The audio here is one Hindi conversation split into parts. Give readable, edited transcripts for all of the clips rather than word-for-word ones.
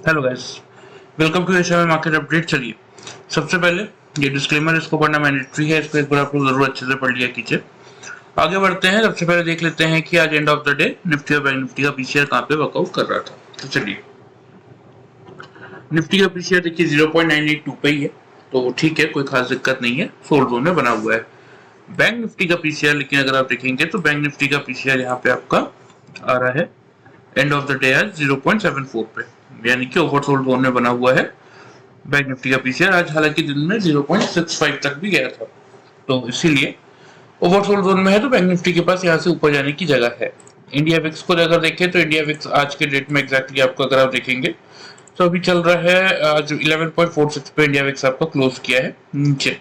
Hello guys, welcome to Asia में मार्केट अपडेट। चलिए, सबसे पहले ये डिस्क्लेमर, इसको पढ़ना मैंडेटरी है, इसको एक बार आप लोग जरूर अच्छे से पढ़ लिया कीजिए। आगे बढ़ते हैं। सबसे पहले देख लेते हैं कि आज end of the day Nifty और बैंक निफ्टी का पीसीआर कहाँ पे वर्कआउट कर रहा था। तो चलिए, निफ्टी का पीसीआर देखिए 0.982 पे ही है, तो ठीक है, कोई खास दिक्कत नहीं है, सोल्ड जोन में बना हुआ है। बैंक निफ्टी का पीसीआर लेकिन अगर आप देखेंगे तो बैंक निफ्टी का पीसीआर यहाँ पे आपका आ रहा है एंड ऑफ द डे आज 0.74 पे, यानी कि ओवरसोल्ड जोन में बना हुआ है बैंक निफ्टी का पीसीआर आज। हालांकि दिन में 0.65 तक भी गया था, तो इसीलिए ओवरसोल्ड जोन में है, तो बैंक निफ्टी के पास यहाँ से ऊपर जाने की जगह है। इंडिया विक्स को अगर देखें तो इंडिया विक्स आज के डेट में एग्जैक्टली आपको अगर आप देखेंगे तो अभी चल रहा है आज 11.46 पे इंडिया विक्स आपको क्लोज किया है नीचे।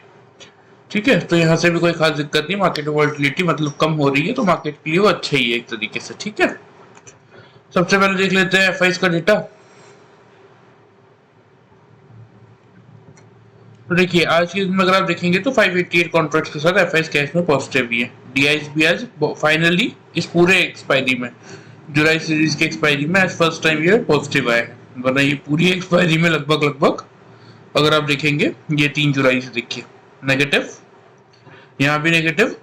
ठीक है, तो यहाँ से भी कोई खास दिक्कत नहीं, मार्केट वॉलेटिलिटी मतलब कम हो रही है, तो मार्केट के लिए वो अच्छा ही है एक तरीके से। ठीक है, सबसे पहले देख लेते हैं एफआईज का डेटा। तो देखिए, आज के दिन में अगर आप देखेंगे तो 588 कॉन्ट्रैक्ट्स के साथ एफआईज कैश में पॉजिटिव भी है। डीआईज भी आज फाइनली इस पूरे एक्सपायरी में, जुलाई सीरीज के एक्सपायरी में आज फर्स्ट टाइम ये पॉजिटिव आया है, वरना ये पूरी एक्सपायरी में लगभग अगर आप देखेंगे ये 3 जुलाई से देखिए नेगेटिव, यहाँ भी नेगेटिव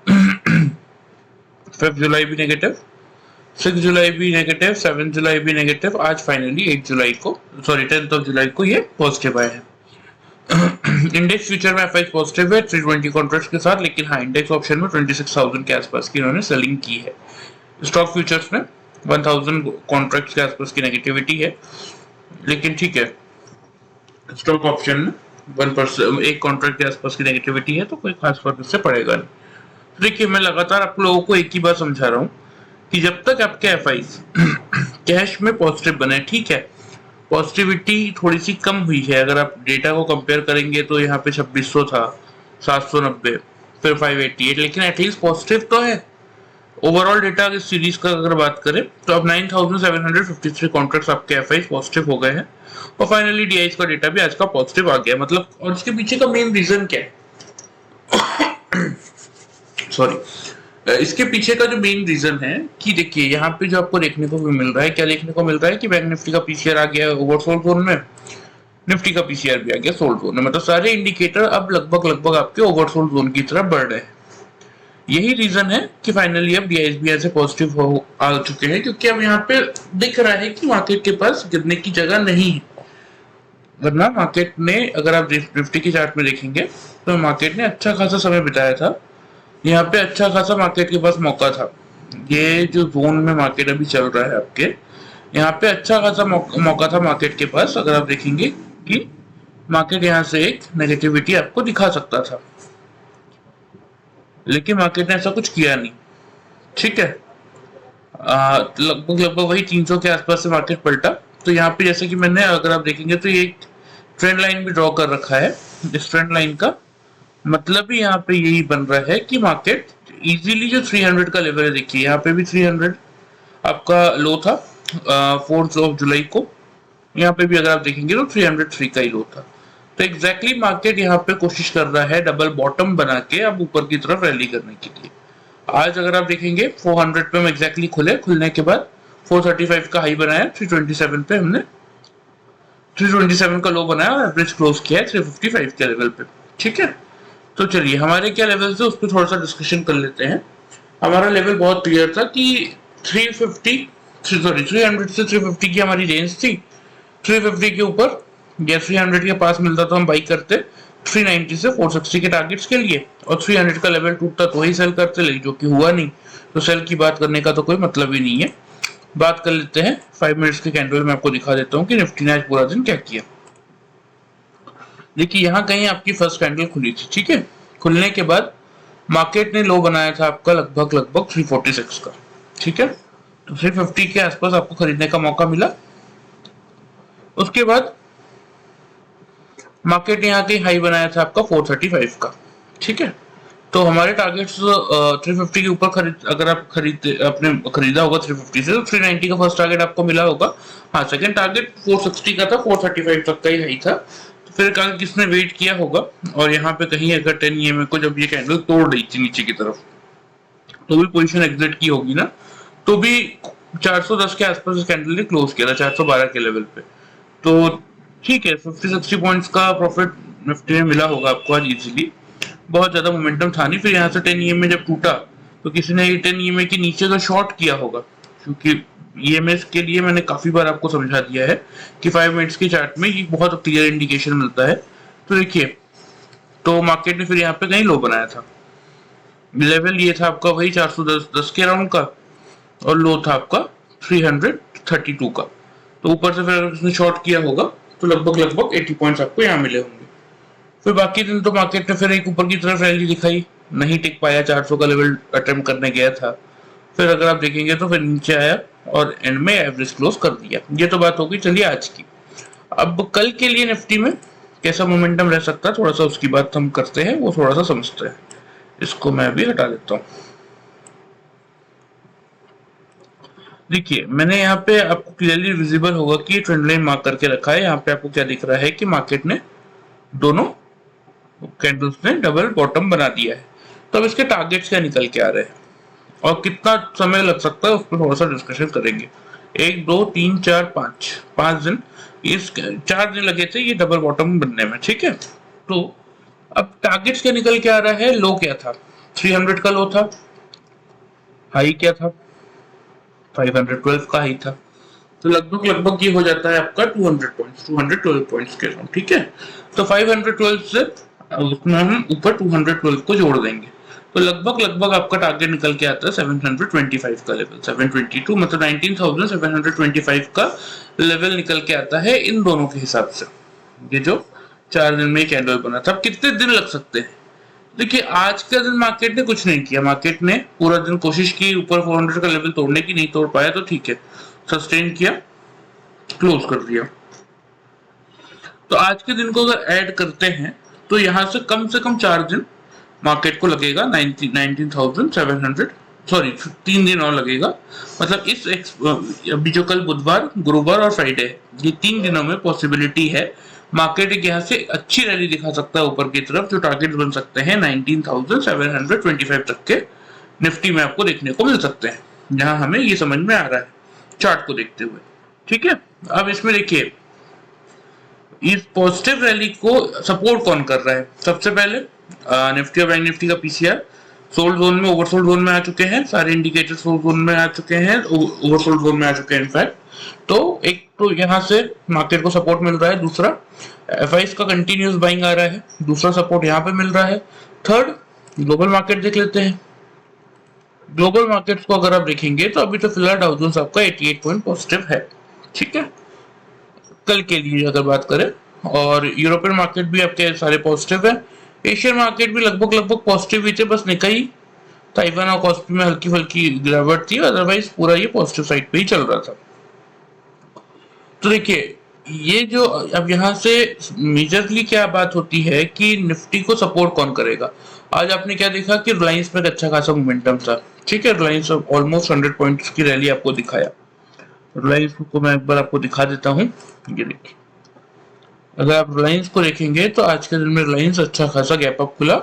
5 जुलाई भी नेगेटिव, 6 जुलाई भी नेगेटिव, 7 जुलाई भी नेगेटिव, आज फाइनली 8 जुलाई को, सॉरी 10th ऑफ जुलाई को ये पॉजिटिव आया है। इंडेक्स फ्यूचर में एफआईज पॉजिटिव है 320 कॉन्ट्रैक्ट्स के साथ, लेकिन हाँ, इंडेक्स ऑप्शन में 26,000 के आसपास की इन्होंने सेलिंग की है। स्टॉक फ्यूचर्स में 1000 कॉन्ट्रैक्ट्स के आसपास की नेगेटिविटी है, लेकिन ठीक है, स्टॉक ऑप्शन में 1% एक कॉन्ट्रैक्ट के आसपास की नेगेटिविटी है, तो कोई खास फर्क इससे पड़ेगा नहीं। तो देखिए, मैं लगातार आप लोगों को एक ही बात समझा रहा हूँ कि जब तक आपके एफआईज कैश में पॉजिटिव बने, ठीक है, पॉजिटिविटी थोड़ी सी कम हुई है, अगर आप डेटा को कंपेयर करेंगे तो यहाँ पे 2600 था, 790, फिर 588, लेकिन एटलीस्ट पॉजिटिव तो है। ओवरऑल डेटा इस सीरीज का अगर बात करें तो अब 9753 कॉन्ट्रैक्ट्स आपके एफआईज पॉजिटिव हो गए हैं, और फाइनली डीआईज का डेटा भी आज का पॉजिटिव आ गया। मतलब, और इसके पीछे का मेन रीजन क्या है सॉरी, इसके पीछे का जो मेन रीजन है कि देखिए, यहाँ पे जो आपको देखने को मिल रहा है, क्या देखने को मिल रहा है कि बैंक निफ्टी का पीसीआर आ गया ओवरसोल्ड जोन में, निफ्टी का पीसीआर भी आ गया सोल्ड जोन में, मतलब सारे इंडिकेटर अब लगभग आपके ओवरसोल्ड जोन की तरफ बढ़ रहे हैं। यही रीजन है कि फाइनली अब डीआईज भी ऐसे पॉजिटिव आ चुके हैं, क्योंकि अब यहाँ पे दिख रहा है कि मार्केट के पास गिरने की जगह नहीं है। वरना मार्केट ने, अगर आप निफ्टी की चार्ट में देखेंगे तो मार्केट ने अच्छा खासा समय बिताया था, यहाँ पे अच्छा खासा मार्केट के पास मौका था। ये जो जोन में मार्केट अभी चल रहा है आपके, यहाँ पे अच्छा खासा मौका था मार्केट के पास, अगर आप देखेंगे कि मार्केट यहाँ से एक नेगेटिविटी आपको दिखा सकता था, लेकिन मार्केट ने ऐसा कुछ किया नहीं। ठीक है, लगभग वही 300 के आसपास से मार्केट पलटा। तो यहाँ पे जैसे कि मैंने, अगर आप देखेंगे तो ये एक ट्रेंड लाइन भी ड्रॉ कर रखा है। इस ट्रेंड लाइन का मतलब भी यहाँ पे यही बन रहा है कि मार्केट इजीली जो 300 का लेवल है, देखिए यहाँ पे भी 300 आपका लो था 4th ऑफ जुलाई को, यहाँ पे भी अगर आप देखेंगे तो 303 का ही लो था। तो एग्जैक्टली मार्केट यहाँ पे कोशिश कर रहा है डबल बॉटम बना के अब ऊपर की तरफ रैली करने के लिए। आज अगर आप देखेंगे 400 पे हम एग्जैक्टली खुलने के बाद 435 का हाई बनाया, 327 पे हमने 327 का लो बनाया और एवरेज क्लोज किया है 355 के लेवल पे। ठीक है, तो चलिए, हमारे क्या लेवल है उस पर थोड़ा सा डिस्कशन कर लेते हैं। हमारा लेवल बहुत क्लियर था कि 300 से 350 की हमारी रेंज थी। 350 के ऊपर या 300 के पास मिलता तो हम बाई करते 390 से 460 के टारगेट्स के लिए, और 300 का लेवल टूटता तो ही सेल करते, लेकिन जो कि हुआ नहीं, तो सेल की बात करने का तो कोई मतलब ही नहीं है। बात कर लेते हैं 5 मिनट्स के कैंडल में, आपको दिखा देता हूँ कि निफ्टी ने आज पूरा दिन क्या किया। देखिए, यहाँ कहीं आपकी फर्स्ट कैंडल खुली थी। ठीक है, खुलने के बाद मार्केट ने लो बनाया था आपका लगभग 346 का। ठीक है, तो 350 के आसपास आपको खरीदने का मौका मिला। उसके बाद मार्केट ने यहाँ कहीं हाई बनाया था आपका 435 का। ठीक है, तो हमारे टारगेट्स 350 के ऊपर अगर आप आपने खरीदा होगा 350 से, तो 390 का फर्स्ट टारगेट आपको मिला होगा। हाँ, सेकंड टारगेट 460 का था, 435 तक का ही हाई था। तो फिर कल किसने वेट किया होगा, और यहाँ पे कहीं अगर 10 EMA को जब ये कैंडल तोड़ रही थी नीचे की तरफ, तो भी पोजीशन एग्जिट की होगी ना, तो भी 410 के आसपास कैंडल ने क्लोज किया था, 412 के लेवल पे। तो ठीक है, 50-60 पॉइंट्स का प्रॉफिट निफ्टी में मिला होगा आपको आज इजीली। बहुत ज्यादा मोमेंटम था नहीं। फिर यहाँ से 10 EMA जब टूटा तो किसी ने 10 EMA के नीचे का शॉर्ट किया होगा, क्योंकि EMS के लिए मैंने काफी बार आपको समझा दिया है कि 5 मिनट्स की चार्ट में ये बहुत क्लियर इंडिकेशन मिलता है। तो देखिए, तो मार्केट ने फिर यहाँ पे कहीं लो बनाया था। लेवल ये था आपका वही 410 के अराउंड का, और लो था आपका 332 का। तो ऊपर से फिर उसने शॉर्ट किया होगा तो लगभग लगभग 80 पॉइंट्स आपको यहाँ मिले होंगे। फिर बाकी दिन तो मार्केट ने फिर एक ऊपर की तरफ रैली दिखाई, नहीं टिक पाया, 400 का लेवल अटेम्प्ट करने गया था। फिर अगर आप देखेंगे तो फिर नीचे आया और एंड में एवरेज क्लोज कर दिया। ये तो बात होगी। चलिए आज की, अब कल के लिए निफ्टी में कैसा मोमेंटम रह सकता है, थोड़ा सा उसकी बात हम करते हैं, वो थोड़ा सा समझते हैं। इसको मैं अभी हटा देता हूँ। देखिए, मैंने यहाँ पे आपको क्लियरली विजिबल होगा कि ट्रेंड लाइन मार्क करके रखा है। यहाँ पे आपको क्या दिख रहा है कि मार्केट ने दोनों कैंडल्स ने डबल बॉटम बना दिया है। तो अब इसके टारगेट्स क्या निकल के आ रहे हैं और कितना समय लग सकता है उस पर थोड़ा सा डिस्कशन करेंगे। 1 2 3 4 5 5 दिन, इस 4 दिन लगे थे ये डबल बॉटम बनने में, ठीक है। तो अब टारगेट्स क्या निकल के आ रहा है। लो क्या था, 300 का लो था। हाई क्या था, 512 का हाई था। तो लगभग लगभग ये हो जाता है आपका 200 पॉइंट्स, 212 पॉइंट्स के अराउंड, ठीक है। तो 512 से उसमें हम ऊपर 212 को जोड़ देंगे तो लगभग लगभग आपका टारगेट निकल के आता है 725 का लेवल, 722 मतलब 19,725 का लेवल निकल के आता है इन दोनों के हिसाब से। ये जो 4 दिन में कैंडल बना था। अब कितने दिन लग सकते हैं। देखिए, आज का दिन मार्केट ने कुछ नहीं किया। मार्केट ने पूरा दिन कोशिश की ऊपर 400 का लेवल तोड़ने की, नहीं तोड़ पाया तो ठीक है, सस्टेन किया, क्लोज कर दिया। तो आज के दिन को अगर ऐड करते हैं तो यहां से कम 4 दिन मार्केट को लगेगा 19,700, सॉरी 3 दिन और लगेगा। मतलब अभी जो कल बुधवार, गुरुवार और फ्राइडे, ये 3 दिनों में पॉसिबिलिटी है मार्केट एक यहाँ से अच्छी रैली दिखा सकता है ऊपर की तरफ, जो टारगेट बन सकते हैं 19,725 तक के निफ्टी में आपको देखने को मिल सकते हैं, जहां हमें ये समझ में आ रहा है चार्ट को देखते हुए, ठीक है। अब इसमें देखिए, इस पॉजिटिव रैली को सपोर्ट कौन कर रहा है। सबसे पहले निफ्टी और बैंक निफ्टी का पीसीआर सोल्ड जोन में, ओवरसोल्ड जोन में आ चुके हैं। सारे इंडिकेटर सोल्ड जोन में आ चुके हैं, ओवरसोल्ड जोन में आ चुके हैं इनफैक्ट। तो एक तो यहाँ से मार्केट को सपोर्ट मिल रहा है। दूसरा, एफआईएस का कंटिन्यूस बाइंग आ रहा है, दूसरा सपोर्ट यहाँ पे मिल रहा है। थर्ड, ग्लोबल मार्केट देख लेते हैं। ग्लोबल मार्केट्स को अगर आप देखेंगे तो अभी तो फिलहाल डाउ जोन्स आपका 88 पॉइंट पॉजिटिव है, ठीक है, कल के लिए अगर बात करें। और यूरोपियन मार्केट भी आपके सारे पॉजिटिव है। एशियन मार्केट भी लगभग लगभग पॉजिटिव ही थे, बस निकाई, ताइवान और कॉस्पी में हल्की फुल्की गिरावट थी, अदरवाइज पूरा ये पॉजिटिव साइड पे ही चल रहा था। तो देखिए, ये जो अब यहाँ से मेजरली क्या बात होती है कि निफ्टी को सपोर्ट कौन करेगा। आज आपने क्या देखा कि रिलायंस में अच्छा खासा मोमेंटम था, ठीक है। रिलायंस ऑलमोस्ट 100 पॉइंट्स की रैली आपको दिखाया। रिलायंस को मैं एक बार आपको दिखा देता हूँ। ये देखिए, अगर आप रिलायंस को देखेंगे तो आज के दिन में रिलायंस अच्छा खासा गैप अप खुला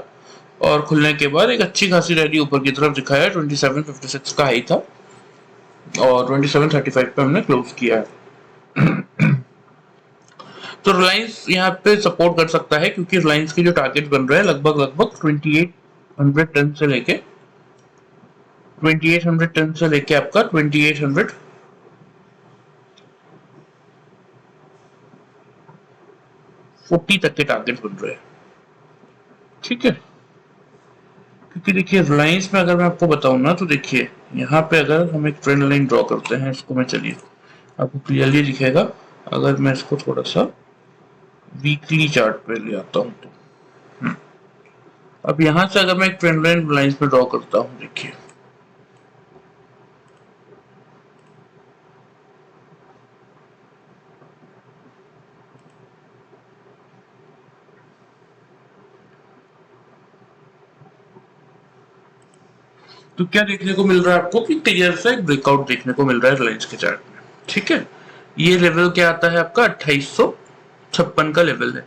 और खुलने के बाद एक अच्छी खासी रैली ऊपर की तरफ दिखाया। 2756 का हाई था और 2735 पे हमने क्लोज किया है। तो रिलायंस यहाँ पे सपोर्ट कर सकता है, क्योंकि रिलायंस के जो टारगेट बन रहे हैं लगभग लगभग 2800 टन से लेके आपका 2840 तक के टारगेट बन रहे हैं, ठीक है। क्योंकि देखिए, रिलायंस में अगर मैं आपको बताऊं ना, तो देखिए यहाँ पे अगर हम एक ट्रेंड लाइन ड्रॉ करते हैं, इसको मैं, चलिए आपको क्लियरली दिखेगा। अगर मैं इसको थोड़ा सा वीकली चार्ट पे ले आता हूँ तो अब यहाँ से अगर मैं एक ट्रेंड लाइन रिलायंस पे ड्रॉ करता हूँ, देखिए तो क्या देखने को मिल रहा है आपको कि क्लियर सा एक ब्रेकआउट देखने को मिल रहा है रिलायंस के चार्ट में, ठीक है। ये लेवल क्या आता है आपका 2856 का लेवल है,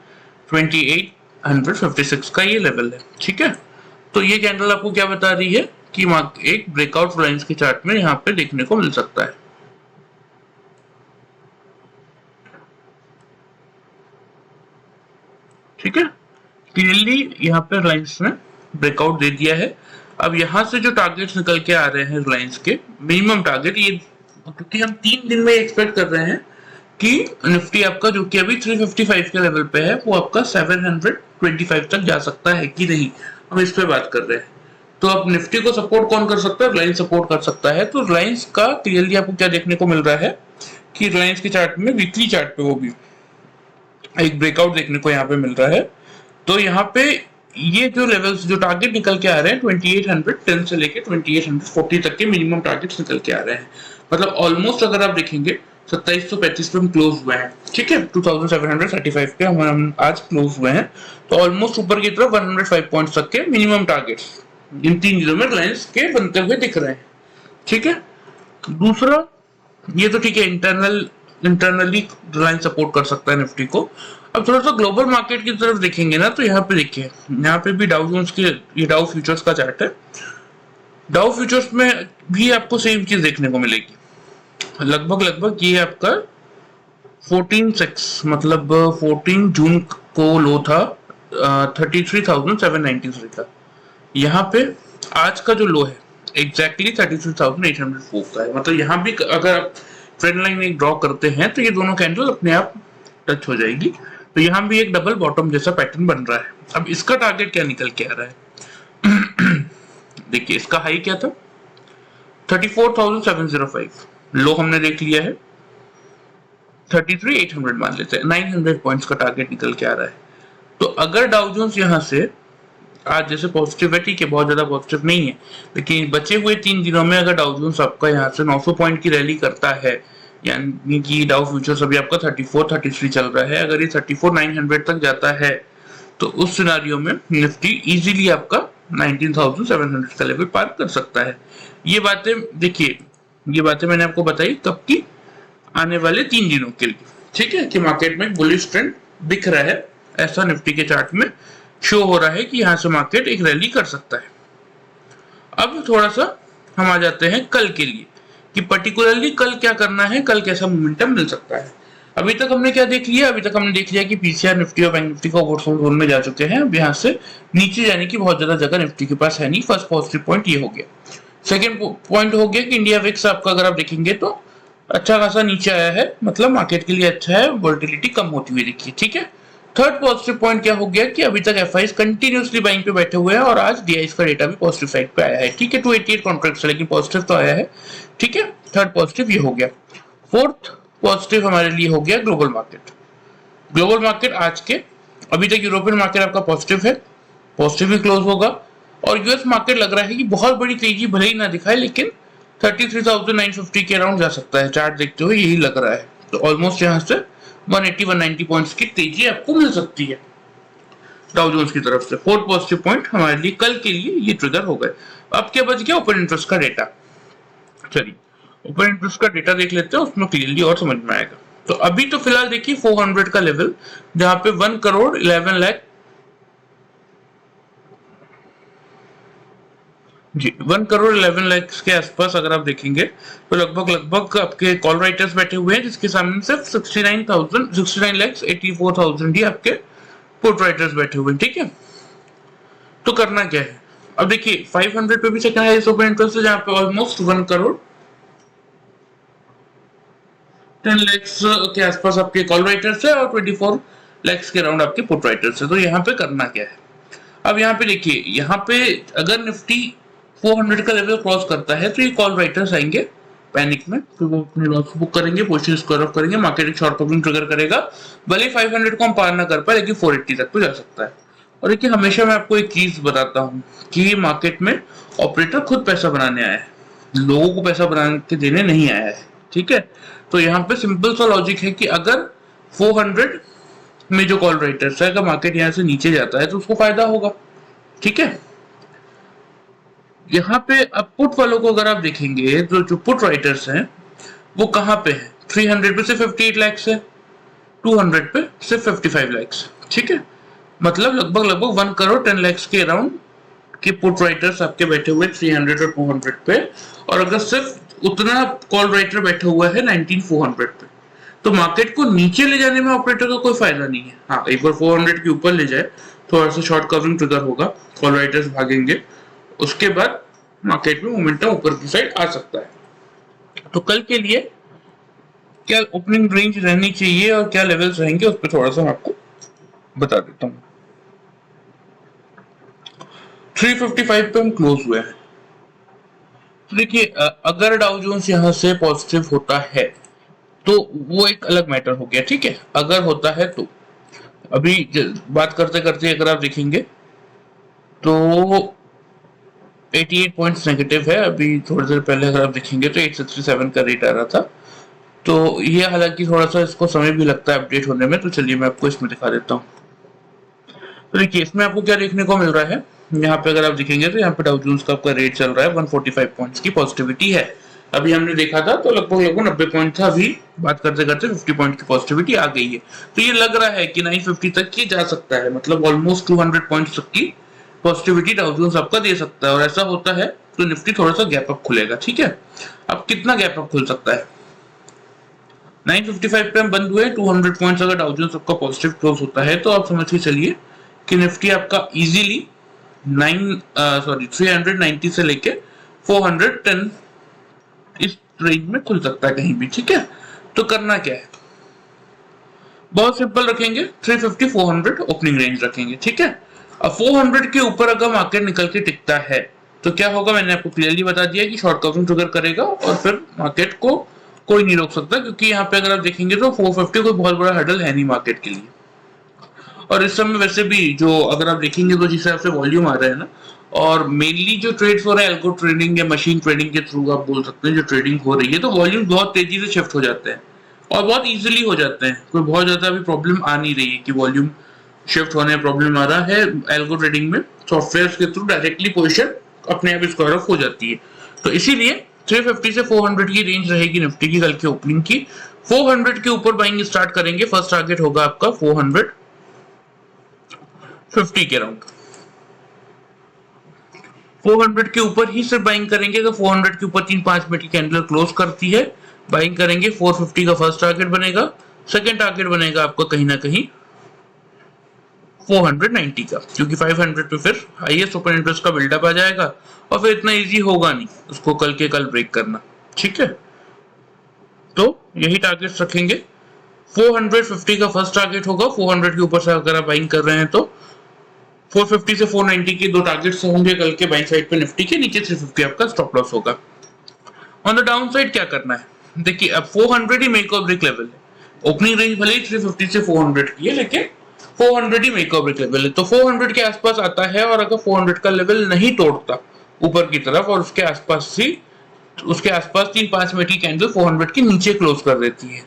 2856 का ये लेवल है, ठीक है। तो ये कैंडल आपको क्या बता रही है कि एक ब्रेकआउट रिलायंस के चार्ट में यहाँ पे देखने को मिल सकता है। ठीक है, क्लियरली यहाँ पे रिलायंस ने ब्रेकआउट दे दिया है। अब यहाँ से जो टारगेट्स निकल के आ रहे हैं रिलायंस के मिनिमम टारगेट, ये क्योंकि हम 3 दिन में एक्सपेक्ट कर रहे हैं कि निफ्टी आपका जो कि अभी 355 के लेवल पे है वो आपका 725 तक जा सकता है कि नहीं, हम इस पे बात कर रहे हैं। तो अब निफ्टी को सपोर्ट कौन कर सकता है? रिलायंस सपोर्ट कर सकता है। तो रिलायंस का क्लियरली आपको क्या देखने को मिल रहा है कि रिलायंस के चार्ट में, वीकली चार्ट पे वो भी एक ब्रेकआउट देखने को यहाँ पे मिल रहा है। तो यहाँ पे ये जो लेवल्स, जो टारगेट निकल के आ रहे हैं 2810 से लेके 2840 तक के मिनिमम टारगेट्स निकल के आ रहे हैं। मतलब ऑलमोस्ट अगर आप देखेंगे 2735 पे हम क्लोज हुए हैं, ठीक है, 2735 पे हम आज क्लोज हुए हैं। तो ऑलमोस्ट ऊपर की तरफ 105 पॉइंट्स तक के मिनिमम टारगेट्स इन 3 दिनों में रिलायंस के बनते हुए दिख रहे हैं, ठीक है। दूसरा, ये तो ठीक है, इंटरनली रिलायंस सपोर्ट कर सकता है निफ्टी को। अब थोड़ा सा ग्लोबल मार्केट की तरफ देखेंगे ना, तो यहाँ पे देखिए, यहाँ पे भी डाउ जोन्स के, ये डाउ फ्यूचर्स का चार्ट है। डाउ फ्यूचर्स में भी आपको सेम चीज देखने को मिलेगी। लगभग ये आपका 14 मतलब 14 जून को लो था 33,793 का। यहाँ पे आज का जो लो है एग्जैक्टली 33,804 का है। मतलब यहाँ भी अगर आप ट्रेंड लाइन एक ड्रॉ करते हैं तो ये दोनों कैंडल अपने आप टच हो जाएगी। तो यहाँ भी एक डबल बॉटम जैसा पैटर्न बन रहा है। अब इसका टारगेट क्या निकल के आ रहा है? देखिए, इसका हाई क्या था? 34,705, लो हमने देख लिया है 33,800 मान लेते हैं, 900 पॉइंट्स का टारगेट निकल के आ रहा है। तो अगर डाउ जोन्स यहाँ से आज जैसे पॉजिटिव है, ठीक है, बहुत ज्यादा पॉजिटिव नहीं है, लेकिन बचे हुए 3 दिनों में अगर डाउ जोन्स आपका यहाँ से 900 पॉइंट की रैली करता है, यानी कि डाउ फ्यूचर्स अभी आपका 34-33 चल रहा है, अगर ये 34,900 तक जाता है तो उस सिनारियो में निफ्टी इजीली आपका 19,700 का लेवल पार कर सकता है। ये बातें देखिए, ये बातें मैंने आपको बताई कब की? आने वाले 3 दिनों के लिए, ठीक है, कि मार्केट में बुलिश ट्रेंड दिख रहा है, ऐसा निफ्टी के चार्ट में शो हो रहा है कि यहाँ से मार्केट एक रैली कर सकता है। अब थोड़ा सा हम आ जाते हैं कल के लिए कि पर्टिकुलरली कल क्या करना है, कल कैसा मोमेंटम मिल सकता है। अभी तक हमने क्या देख लिया? अभी तक हमने देख लिया कि पीसीआर निफ्टी और बैंक निफ्टी का ओवरसोल्ड जोन में जा चुके हैं। अब यहाँ से नीचे जाने की बहुत ज्यादा जगह निफ्टी के पास है नहीं। फर्स्ट पॉजिटिव पॉइंट ये हो गया। सेकेंड पॉइंट हो गया कि इंडिया विक्स आपका अगर आप देखेंगे तो अच्छा खासा नीचे आया है, मतलब मार्केट के लिए अच्छा है, वोलेटिलिटी कम होती हुई दिखी, ठीक है। थर्ड पॉजिटिव पॉइंट क्या हो गया कि अभी तक एफआईज कंटिन्यूअसली बाइंग पे बैठे हुए हैं और आज डीआईज का डेटा भी पॉजिटिव साइड पे आया है, ठीक है। 288 कॉन्ट्रैक्ट्स, लेकिन पॉजिटिव तो आया है, ठीक है। थर्ड पॉजिटिव ये हो गया। फोर्थ पॉजिटिव हमारे लिए हो गया ग्लोबल मार्केट। ग्लोबल मार्केट आज के, अभी तक यूरोपियन मार्केट आपका पॉजिटिव है, पॉजिटिव ही क्लोज होगा। और यूएस मार्केट लग रहा है कि बहुत बड़ी तेजी भले ही ना दिखाए, लेकिन 33,950 के अराउंड जा सकता है, चार्ट देखते हुए यही लग रहा है। तो ऑलमोस्ट यहाँ से 180-190 पॉइंट्स की तेजी आपको मिल सकती है डाउ जोन्स की तरफ से। फोर्थ पॉजिटिव पॉइंट हमारे लिए कल के लिए ये ट्रिगर हो गए। अब क्या बच गया? ओपन इंटरेस्ट का डेटा। चलिए ओपन इंटरेस्ट का डेटा देख लेते हैं, उसमें क्लियरली और समझ में आएगा। तो अभी तो फिलहाल देखिए 400 का लेवल, जहां पे 1 करोड़ 11 लाख जी 1 करोड़ 11 लाख के आसपास अगर आप देखेंगे तो लगभग आपके कॉल राइटर्स बैठे हुए हैं, जिसके सामने सिर्फ 69 लाख 84,000 ही आपके पुट राइटर्स बैठे हुए हैं, ठीक है। तो करना क्या है? अब देखिए 500 पे भी सेकंड हाईएस्ट ओपन इंटरेस्ट है, जहां पे ऑलमोस्ट 1 करोड़ 10 लाख के आसपास आपके कॉल राइटर्स है और 24 लाख के अराउंड आपके पुट राइटर्स है। तो यहाँ पे करना क्या है? अब यहाँ पे देखिए, यहाँ पे अगर निफ्टी 400 का लेवल क्रॉस करता है तो ये कॉल राइटर्स आएंगे पैनिक में, तो वो अपने लॉस बुक करेंगे, पोजीशन स्क्वायर ऑफ करेंगे, मार्केट एक शॉर्ट कवरिंग ट्रिगर करेगा। भले 500 को हम पार ना कर पाए, लेकिन 480 तक तो जा सकता है। और देखिए हमेशा मैं आपको एक चीज बताता हूँ कि मार्केट में ऑपरेटर खुद पैसा बनाने आया है, लोगों को पैसा बना के देने नहीं आया है, ठीक है। तो यहाँ पे सिंपल सा लॉजिक है कि अगर 400 में जो कॉल राइटर्स है, अगर मार्केट यहाँ से नीचे जाता है तो उसको फायदा होगा, ठीक है। यहाँ पे अब पुट वालों को अगर आप देखेंगे तो जो पुट राइटर्स हैं वो कहाँ पे है? 300 पे सिर्फ 58 लाख है, 200 पे सिर्फ 55 लाख, ठीक है। मतलब लगभग 1 करोड़ 10 लाख के अराउंड के पुट राइटर्स आपके बैठे हुए 300 और 200 पे, और अगर सिर्फ उतना कॉल राइटर बैठा हुआ है 19,400 पे। तो मार्केट को नीचे ले जाने में ऑपरेटर का कोई फायदा नहीं है। हाँ, एक बार 400 के ऊपर ले जाए, थोड़ा सा शॉर्ट कवरिंग ट्रिगर होगा, कॉल राइटर्स भागेंगे, उसके बाद मार्केट में मोमेंटम ऊपर की साइड आ सकता है। तो कल के लिए क्या ओपनिंग रेंज रहनी चाहिए और क्या लेवल्स रहेंगे उस पर थोड़ा सा मैं आपको बता देता हूँ। 355 पे हम क्लोज हुए हैं। तो देखिए, अगर डाउ जोन्स यहाँ से पॉजिटिव होता है तो वो एक अलग मैटर हो गया, ठीक है। अगर होता है तो अभी बात करते करते अगर आप देखेंगे तो 88 पॉइंट्स नेगेटिव है। अभी थोड़ी देर पहले अगर आप देखेंगे तो 867 का रेट आ रहा था। तो ये हालांकि थोड़ा सा इसको समय भी लगता है अपडेट होने में, तो चलिए मैं आपको इसमें दिखा देता हूँ। तो देखिए, इसमें आपको क्या देखने को मिल रहा है, यहाँ पे अगर आप देखेंगे तो यहाँ पे डाउ जोन्स का आपका रेट चल रहा है 145 पॉइंट्स की पॉजिटिविटी है। अभी हमने देखा था तो लगभग 90 पॉइंट था, अभी बात करते करते 50 पॉइंट की पॉजिटिविटी आ गई है। तो ये लग रहा है कि 950 तक की जा सकता है, मतलब ऑलमोस्ट 200 पॉइंट्स तक की पॉजिटिविटी डाउ जोन्स आपका दे सकता है। और ऐसा होता है तो निफ्टी थोड़ा सा गैप अप खुलेगा, ठीक है। अब कितना गैप अप खुल सकता है, 955 पे हम बंद हुए, 200 पॉइंट्स अगर डाउ जोन्स आपका पॉजिटिव क्लोज होता है तो आप समझ के चलिए कि निफ्टी आपका इजीली 390 से लेके 410 इस रेंज में खुल सकता है कहीं भी, ठीक है। तो करना क्या है, बहुत सिंपल रखेंगे, 350 400 ओपनिंग रेंज रखेंगे, ठीक है। अब 400 के ऊपर अगर मार्केट निकल के टिकता है तो क्या होगा, मैंने आपको क्लियरली बता दिया कि शॉर्ट कवरिंग ट्रिगर करेगा और फिर मार्केट को कोई नहीं रोक सकता, क्योंकि यहाँ पे अगर आप देखेंगे तो 450 कोई बहुत बड़ा हर्डल है नहीं मार्केट के लिए। और इस समय वैसे भी जो अगर आप देखेंगे तो जिस हिसाब से वॉल्यूम आ रहा है ना, और मेनली जो ट्रेड्स हो रहा है एल्गो ट्रेडिंग या मशीन ट्रेडिंग के थ्रू आप बोल सकते हैं, जो ट्रेडिंग हो रही है तो वॉल्यूम बहुत तेजी से शिफ्ट हो जाते हैं और बहुत इजीली हो जाते हैं। कोई बहुत ज्यादा अभी प्रॉब्लम आ नहीं रही है कि वॉल्यूम शिफ्ट होने में प्रॉब्लम आ रहा है। एल्गो ट्रेडिंग में सॉफ्टवेयर के थ्रू डायरेक्टली पोजीशन अपने आप स्क्वायर ऑफ हो जाती है। तो इसीलिए 350 से 400 की रेंज रहेगी निफ्टी की कल की ओपनिंग की। 400 के ऊपर बाइंग स्टार्ट करेंगे, फर्स्ट टारगेट होगा आपका 450 के राउंड। 400 के ऊपर ही सिर्फ बाइंग करेंगे तो 400 के ऊपर 3-5 मिनट की कैंडल क्लोज करती है, बाइंग करेंगे। 450 का फर्स्ट टारगेट बनेगा, सेकंड टारगेट बनेगा आपका कहीं ना कहीं 490 का, क्योंकि 500 पे फिर हाईएस्ट ओपन इंटरेस्ट का बिल्डअप आ जाएगा और फिर इतना इजी होगा नहीं उसको कल के कल ब्रेक करना, ठीक है। तो यही टारगेट्स रखेंगे। 450 का फर्स्ट टारगेट होगा, 400 के ऊपर से अगर आप बाइंग कर रहे हैं तो 450 से 490 के दो टारगेट्स होंगे कल के बाइंग साइड पे निफ्टी के, नीचे 350 आपका स्टॉप लॉस होगा। ऑन द डाउन साइड क्या करना है, देखिए अब 400 ही मेक और ब्रेक लेवल है। ओपनिंग रेंज भले ही 350 से 400 की है, लेकिन 400 ही मेक और ब्रेक लेवल है। तो 400 के आसपास आता है और अगर 400 का लेवल नहीं तोड़ता ऊपर की तरफ और उसके आसपास ही उसके आसपास 3-5 मिनट की कैंडल 400 के नीचे क्लोज कर देती है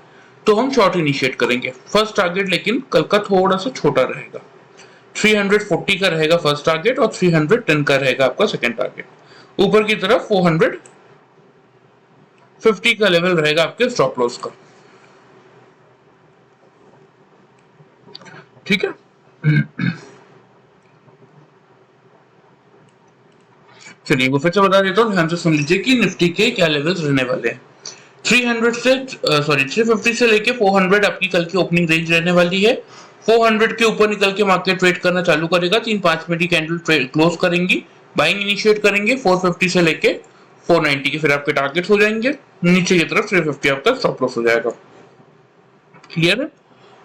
तो हम शॉर्ट इनिशिएट करेंगे। फर्स्ट टारगेट लेकिन कल का थोड़ा सा छोटा रहेगा, 340 का रहेगा फर्स्ट टारगेट और 310 का रहेगा आपका सेकंड टारगेट। ऊपर की तरफ 450 का लेवल रहेगा आपके स्टॉप लॉस का, ठीक है। चलिए वो फिर से बता देता हूँ, ध्यान से सुन लीजिए कि निफ्टी के क्या लेवल्स रहने वाले हैं। 350 से लेके 400 आपकी कल की ओपनिंग रेंज रहने वाली है। 400 के ऊपर निकल के मार्केट ट्रेड करना चालू करेगा, 3-5 मिनट की कैंडल क्लोज करेंगी, बाइंग इनिशिएट करेंगे 450 से लेके 490 के, फिर आपके टारगेट हो जाएंगे। नीचे की तरफ 350 आपका स्टॉप लॉस हो जाएगा, क्लियर है।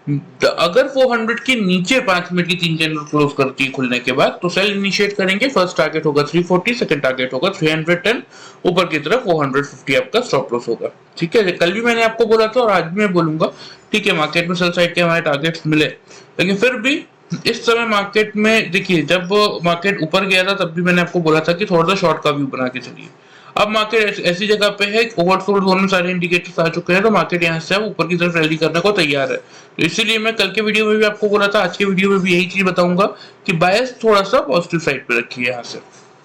अगर 400 के नीचे 5 मिनट की तीन कैंडल क्लोज करती है खुलने के बाद तो सेल इनिशिएट करेंगे, फर्स्ट टारगेट होगा 340, सेकंड टारगेट होगा 310, ऊपर की तरफ 450 आपका स्टॉप लॉस होगा, ठीक है। कल भी मैंने आपको बोला था और आज भी मैं बोलूंगा, ठीक है। मार्केट में सेल साइड के हमारे टारगेट्स मिले, लेकिन फिर भी इस समय मार्केट में देखिए, जब मार्केट ऊपर गया था तब भी मैंने आपको बोला था कि थोड़ा सा शॉर्ट का व्यू बना के चलिए। अब मार्केट ऐसी जगह पे है, ओवरसोल्ड होने सारे इंडिकेटर्स आ चुके हैं, तो मार्केट यहाँ से अब ऊपर की तरफ रैली करने को तैयार है। तो इसीलिए मैं कल के वीडियो में भी आपको बोला था, आज के वीडियो में भी यही चीज बताऊंगा कि बायस थोड़ा सा पॉजिटिव साइड पे रखिए यहाँ से,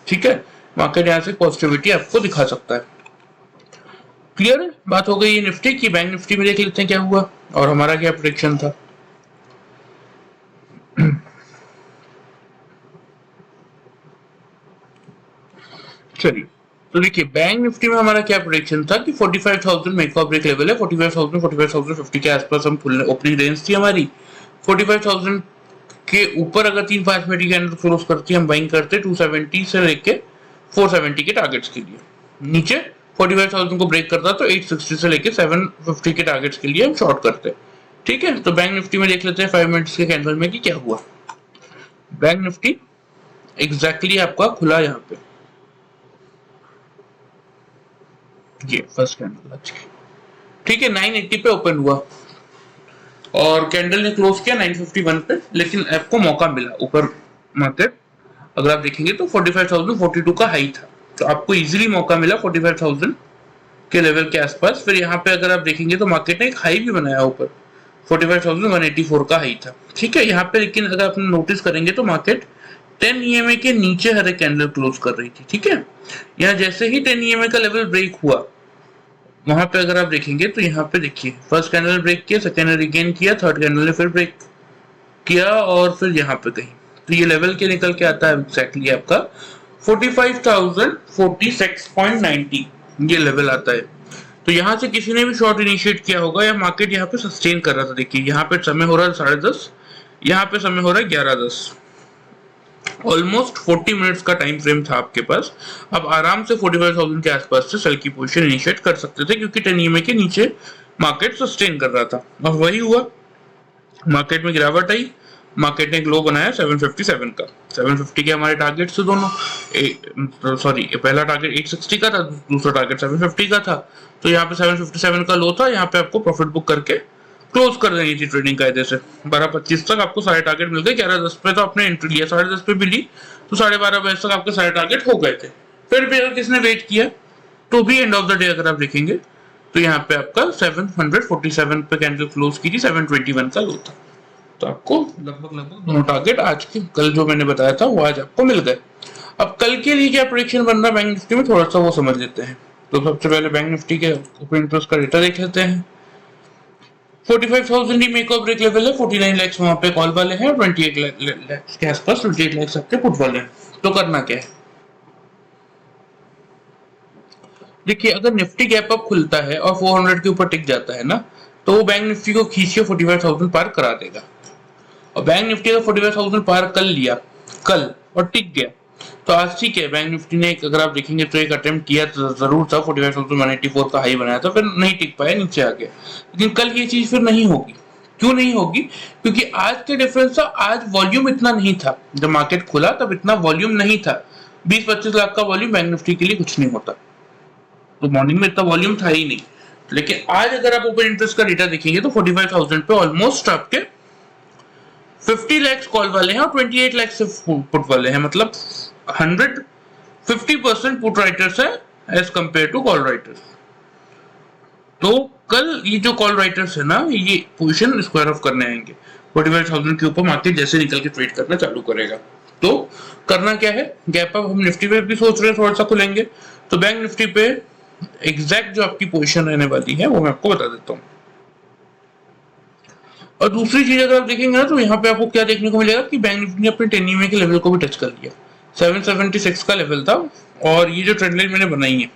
ठीक है। मार्केट यहाँ से पॉजिटिविटी आपको दिखा सकता है, क्लियर है। बात हो गई है निफ्टी की। बैंक निफ्टी में देख लेते हैं क्या हुआ और हमारा क्या प्रेडिक्शन था। चलिए, तो देखिए बैंक निफ्टी में हमारा क्या प्रोडिक्शन था कि 45,000 मेक और ब्रेक लेवल है, 45,000 45,050 के आसपास हम फुल ओपनिंग रेंज थी हमारी। 45,000 के ऊपर अगर 3-5 मिनट कैंडल क्लोज करती हम बाइंग करते 270 से लेके 470 के टारगेट्स के लिए। नीचे 45,000 को ब्रेक करता तो 860 से लेके 750 के टारगेट्स के लिए हम शॉर्ट करते। ठीक है, तो बैंक निफ्टी में देख लेते हैं 5 मिनट्स के कैंडल में कि क्या हुआ। बैंक निफ्टी एग्जैक्टली आपका खुला यहाँ पे, ये फर्स्ट कैंडल आज की, ठीक है, 980 पे ओपन हुआ और कैंडल ने क्लोज किया 951 पे, लेकिन आपको मौका मिला ऊपर मार्केट अगर आप देखेंगे तो 45,042 का हाई था, तो आपको इजीली मौका मिला 45,000 के लेवल के आसपास। फिर यहाँ पे अगर आप देखेंगे तो मार्केट ने एक हाई भी बनाया ऊपर, 45,184 का हाई था। ठीक है, यहाँ पे लेकिन अगर आप नोटिस करेंगे तो मार्केट 10 EMA के नीचे हर एक कैंडल क्लोज कर रही थी। ठीक है, यहाँ जैसे ही 10 EMA का लेवल ब्रेक हुआ, वहां पे अगर आप देखेंगे तो यहाँ पे देखिए फर्स्ट कैंडल ब्रेक किया, सेकेंड ने रिगेन किया, थर्ड कैंडल ने फिर ब्रेक किया और फिर यहाँ पे कहीं तो ये लेवल के निकल के आता है एक्जैक्टली आपका 45,046.90 ये लेवल आता है। तो यहाँ से किसी ने भी शॉर्ट इनिशिएट किया होगा या मार्केट यहाँ पे सस्टेन कर रहा था। देखिए यहाँ पे समय हो रहा है 10:30, यहाँ पे समय हो रहा है 11:10, ऑलमोस्ट 40 मिनट्स का टाइम फ्रेम था आपके पास। आप आराम से 45,000 के आसपास से सेल की पोजीशन इनिशिएट कर सकते थे क्योंकि 10 EMA के नीचे मार्केट सस्टेन कर रहा था और वही हुआ। मार्केट में गिरावट आई, मार्केट ने ग्लो बनाया 757 का, 750 के हमारे टारगेट से दोनों, सॉरी पहला टारगेट 860 का था, दूसरा टारगेट 750 का था। तो यहाँ पे 757 का लो था, यहाँ पे आपको प्रॉफिट बुक करके क्लोज कर देनी थी ट्रेडिंग कायदे से। 12:25 तक आपको सारे टारगेट मिल गए, 11:10 पे तो आपने एंट्री लिया, 10:30 पे भी ली तो 12:30 बजे तक आपके सारे टारगेट हो गए थे। फिर भी अगर किसने वेट किया तो भी एंड ऑफ द डे अगर आप देखेंगे तो यहाँ पे आपका 747 पे कैंडल क्लोज की थी, 721 का लो था। तो आपको लगभग दोनों टारगेट आज के कल जो मैंने बताया था वो आज आपको मिल गए। अब कल के लिए क्या प्रेडिक्शन बन रहा है बैंक निफ्टी में थोड़ा सा वो समझ लेते हैं। तो सबसे पहले बैंक निफ्टी के ओपन इंटरेस्ट का डेटा देख लेते हैं। 45,000 ही मेक और ब्रेक लेवल है, 49 लाख वहां पे कॉल वाले हैं और 28 लाख के आसपास 28 लाख आपके पुट वाले हैं। तो करना क्या है, देखिए अगर निफ्टी गैप अप खुलता है और 400 के ऊपर टिक जाता है ना तो वो बैंक निफ्टी को खींच के 45,000 पार करा देगा। और बैंक निफ्टी का 45,000 पार कर लिया कल और टिक गया तो आज ठीक है। बैंक निफ्टी ने अगर आप देखेंगे तो एक अटेम्प्ट किया तो जरूर था, 45,184 का हाई बनाया था, फिर नहीं टिक पाया, नीचे आ गया। लेकिन कल ये चीज फिर नहीं होगी। क्यों नहीं होगी? क्योंकि आज के डिफरेंस था, आज वॉल्यूम इतना नहीं था, जब मार्केट खुला तब इतना वॉल्यूम नहीं था। 20-25 लाख का वॉल्यूम बैंक निफ्टी के लिए कुछ नहीं होता, तो मॉर्निंग में इतना वॉल्यूम था ही नहीं। लेकिन आज अगर आप ओपन इंटरेस्ट का डेटा देखेंगे तो 45,000 पे ऑलमोस्ट आपके 50 लाख कॉल वाले हैं और 28 लाख से पुट वाले हैं, मतलब 150% पुट राइटर्स है as compare to call writers. तो कल ये जो कॉल राइटर्स है ना ये पोजीशन स्क्वायर ऑफ करने आएंगे 45,000 के ऊपर, मार्केट जैसे निकल के ट्रेड करना चालू करेगा। तो करना क्या है, गैप अप हम निफ्टी पे भी सोच रहे हैं थोड़ा सा खुलेंगे, तो बैंक निफ्टी पे एग्जैक्ट जो आपकी पोजीशन रहने वाली है वो मैं आपको बता देता हूँ। और दूसरी चीज अगर आप देखेंगे ना तो यहाँ पे आपको क्या देखने को मिलेगा कि बैंक निफ्टी ने अपने 10 EMA के लेवल को भी टच कर लिया। 776 का लेवल था और ये जो ट्रेंड लाइन मैंने बनाई है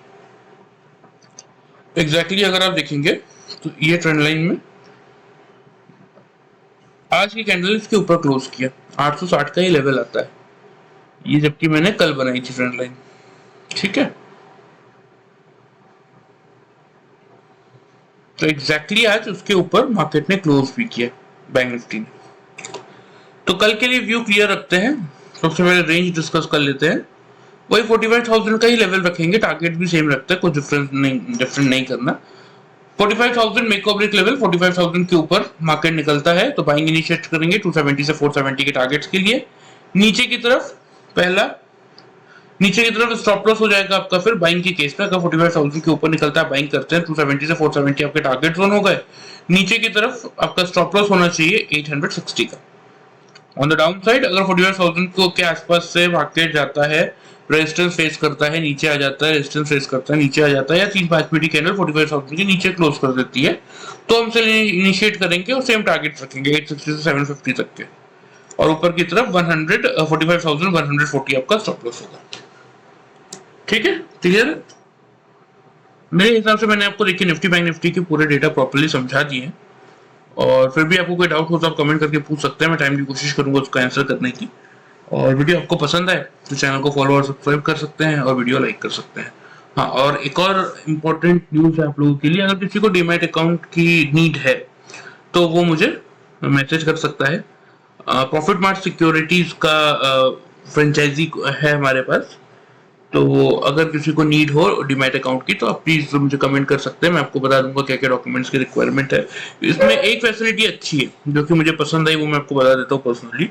एग्जैक्टली अगर आप देखेंगे तो ये ट्रेंड लाइन में आज की कैंडल इसके ऊपर क्लोज किया, 860 का ही लेवल आता है ये, जबकि मैंने कल बनाई थी ट्रेंड लाइन। ठीक है, तो एग्जैक्टली आज उसके ऊपर मार्केट ने क्लोज भी किया बैंक निफ्टी ने। तो कल के लिए व्यू क्लियर रखते हैं, सबसे पहले रेंज डिस्कस कर लेते हैं। वही 45,000 का ही लेवल रखेंगे, टारगेट भी सेम रखते हैं, कुछ डिफरेंट नहीं करना। 45,000 मेक और ब्रेक लेवल, 45,000 के ऊपर मार्केट निकलता है तो बाइंग इनिशिएट करेंगे 270 से 470 के टारगेट्स के लिए। नीचे की तरफ स्टॉप लॉस हो जाएगा आपका फिर बाइंग के केस में, अगर 45,000 के ऊपर निकलता है बाइंग करते हैं 270 से 470 आपके टारगेट जोन हो गए। नीचे की तरफ आपका स्टॉप लॉस होना चाहिए 860 का। ऑन द डाउन साइड अगर 45,000 के आसपास से मार्केट जाता है, रेजिस्टेंस फेस करता है, नीचे आ जाता है, रेजिस्टेंस फेस करता है, नीचे आ जाता है, या 3-5 मिनट की कैंडल 45,000 के नीचे क्लोज कर देती है तो हम सेल इनिशिएट करेंगे और सेम टारगेट रखेंगे 860 से 750 तक के, और ऊपर की तरफ 45,140 आपका स्टॉप लॉस होगा। ठीक है, क्लियर है? मेरे हिसाब से मैंने आपको देखिए निफ्टी बैंक निफ्टी के पूरे डेटा प्रॉपर्ली समझा दिए हैं, और फिर भी आपको कोई डाउट हो तो आप कमेंट करके पूछ सकते हैं, मैं टाइमली कोशिश करूंगा उसका आंसर करने की। और वीडियो आपको पसंद आए तो चैनल को फॉलो और सब्सक्राइब कर सकते हैं और वीडियो लाइक कर सकते हैं। हाँ, और एक और इम्पोर्टेंट न्यूज़ है आप लोगों के लिए, अगर किसी को डीमैट अकाउंट की नीड है तो वो मुझे मैसेज कर सकता है। प्रॉफिट मार्ट सिक्योरिटीज का फ्रेंचाइजी है हमारे पास, तो अगर किसी को नीड हो डीमैट अकाउंट की तो आप प्लीज मुझे कमेंट कर सकते हैं, मैं आपको बता दूंगा क्या क्या डॉक्यूमेंट्स की रिक्वायरमेंट है। इसमें एक फैसिलिटी अच्छी है जो कि मुझे पसंद आई, वो मैं आपको बता देता हूँ पर्सनली,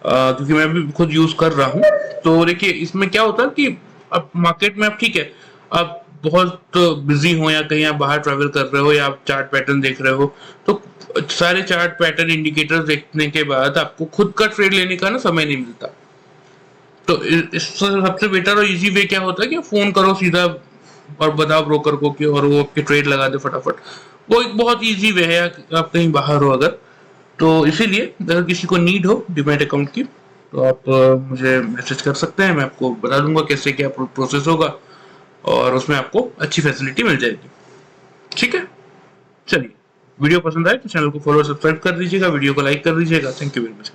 क्योंकि मैं भी खुद यूज कर रहा हूँ। तो देखिए इसमें क्या होता है कि अब मार्केट में आप ठीक है, आप बहुत बिजी हो या कहीं आप बाहर ट्रैवल कर रहे हो या आप चार्ट पैटर्न देख रहे हो, तो सारे चार्ट पैटर्न इंडिकेटर्स देखने के बाद आपको खुद का ट्रेड लेने का ना समय नहीं मिलता। तो इससे सबसे बेटर और इजी वे क्या होता है कि फोन करो सीधा और बताओ ब्रोकर को कि, और वो आपके ट्रेड लगा दे फटाफट। वो एक बहुत इजी वे है, आप कहीं बाहर हो अगर, तो इसीलिए अगर किसी को नीड हो डीमैट अकाउंट की तो आप मुझे मैसेज कर सकते हैं, मैं आपको बता दूंगा कैसे क्या प्रोसेस होगा, और उसमें आपको अच्छी फैसिलिटी मिल जाएगी। ठीक है, चलिए, वीडियो पसंद आए तो चैनल को फॉलो और सब्सक्राइब कर दीजिएगा, वीडियो को लाइक कर दीजिएगा। Thank you very much.